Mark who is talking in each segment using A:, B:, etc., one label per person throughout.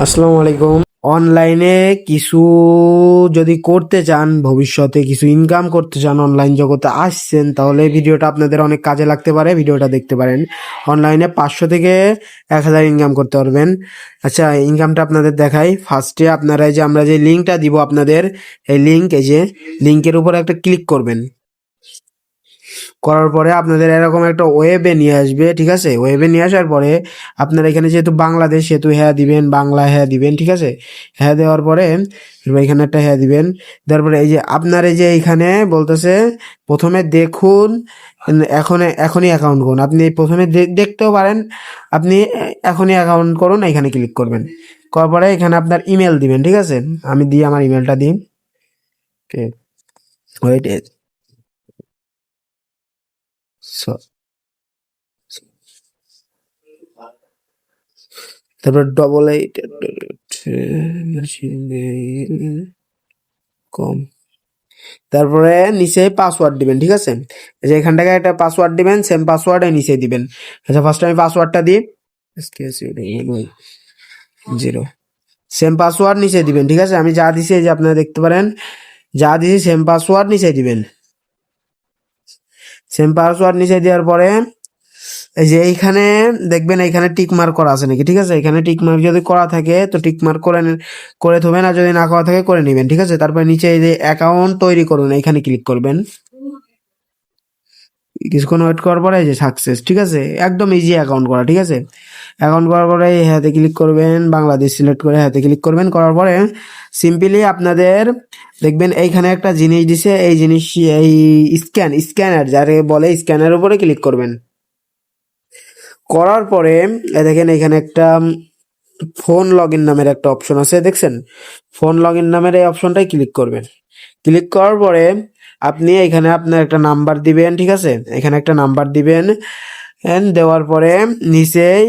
A: আসসালামু আলাইকুম। অনলাইনে কিছু যদি করতে চান, ভবিষ্যতে কিছু ইনকাম করতে চান, অনলাইন জগতে আসছেন, তাহলে ভিডিওটা আপনাদের অনেক কাজে লাগতে পারে। ভিডিওটা দেখতে পারেন। অনলাইনে 500 থেকে 1000 ইনকাম করতে পারবেন। আচ্ছা, ইনকামটা আপনাদের দেখাই। ফার্স্টে আপনারা এই যে আমরা যে লিঙ্কটা দিব আপনাদের, এই লিঙ্ক, এই যে লিঙ্কের উপর একটা ক্লিক করবেন। করার পরে আপনাদের এরকম একটা ওয়েবে নিয়ে আসবে, ঠিক আছে? ওয়েবে নিয়ে আসার পরে আপনারা এখানে যেহেতু বাংলাদেশ, সেহেতু হ্যাঁ দিবেন, বাংলা হ্যাঁ দিবেন, ঠিক আছে? হ্যাঁ দেওয়ার পরে এখানে একটা হ্যাঁ দিবেন। তারপরে এই যে আপনার এই যে এইখানে বলতেছে প্রথমে দেখুন, এখন এখনই অ্যাকাউন্ট করুন। আপনি প্রথমে দেখতেও পারেন, আপনি এখনই অ্যাকাউন্ট করুন, এখানে ক্লিক করবেন। করার পরে এখানে আপনার ইমেল দিবেন, ঠিক আছে? আমি দিই, আমার ইমেলটা দিই। ওকে, ওয়েট। তারপর 88@gmail.com। তারপরে নিচে পাসওয়ার্ড দিবেন, ঠিক আছে? এই যে এখান থেকে একটা পাসওয়ার্ড দিবেন, সেম পাসওয়ার্ড নিচে দিবেন। আচ্ছা, ফার্স্ট আমি পাসওয়ার্ডটা দিই। জিরো, সেম পাসওয়ার্ড নিচে দিবেন, ঠিক আছে? আমি যা দিছি এই যে আপনারা দেখতে পারেন, যা দিছি সেম পাসওয়ার্ড নিচে দিবেন। সেম পাসওয়ার্ড নিচে দেওয়ার পরে এই যে এইখানে দেখবেন, এইখানে টিক মার্ক করা আছে নাকি, ঠিক আছে? এখানে টিক মার্ক যদি করা থাকে তো টিক মার্ক করে থবেন, আর যদি না করা থাকে করে নেবেন, ঠিক আছে? তারপরে নিচে এই যে অ্যাকাউন্ট তৈরি করুন, এখানে ক্লিক করবেন। কিছুক্ষণ ওয়েট করার পরে এই যে সাকসেস, ঠিক আছে? একদম ইজি অ্যাকাউন্ট করা, ঠিক আছে? অ্যাকাউন্ট করার পরে হ্যাঁতে ক্লিক করবেন, বাংলাদেশ সিলেক্ট করে হ্যাঁতে ক্লিক করবেন। করার পরে সিম্পলি আপনাদের দেখবেন এইখানে একটা জিনিস দিছে, এই জিনিস, এই স্ক্যানার যারে বলে, স্ক্যানের উপরে ক্লিক করবেন। করার পরে দেখেন এখানে একটা ফোন লগ ইন নামের একটা অপশন আছে, দেখছেন? ফোন লগ ইন নামের এই অপশনটাই ক্লিক করবেন। ক্লিক করার পরে আপনি এখানে আপনার একটা নাম্বার দিবেন, ঠিক আছে? এখানে একটা নাম্বার দিবেন। দেওয়ার পরে নিচেই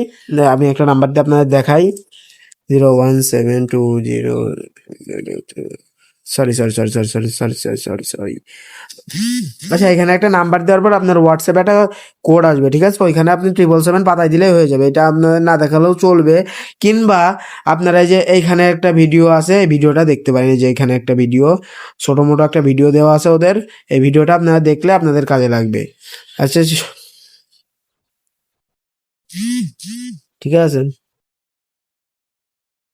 A: আমি একটা নাম্বার দিয়ে আপনাদের দেখাই, 01720, সরি। আচ্ছা, এখানে একটা নাম্বার দেওয়ার পর আপনার হোয়াটসঅ্যাপে একটা কোড আসবে, ঠিক আছে? ওইখানে আপনি 777 পাঠাই দিলেই হয়ে যাবে। এটা আপনাদের না দেখালেও চলবে। কিংবা আপনারা এই যে এইখানে একটা ভিডিও আছে, এই ভিডিওটা দেখতে পারেন। এই যে এখানে একটা ভিডিও, ছোট মোটো একটা ভিডিও দেওয়া আছে ওদের। এই ভিডিওটা আপনারা দেখলে আপনাদের কাজে লাগবে। আচ্ছা, ঠিক আছে।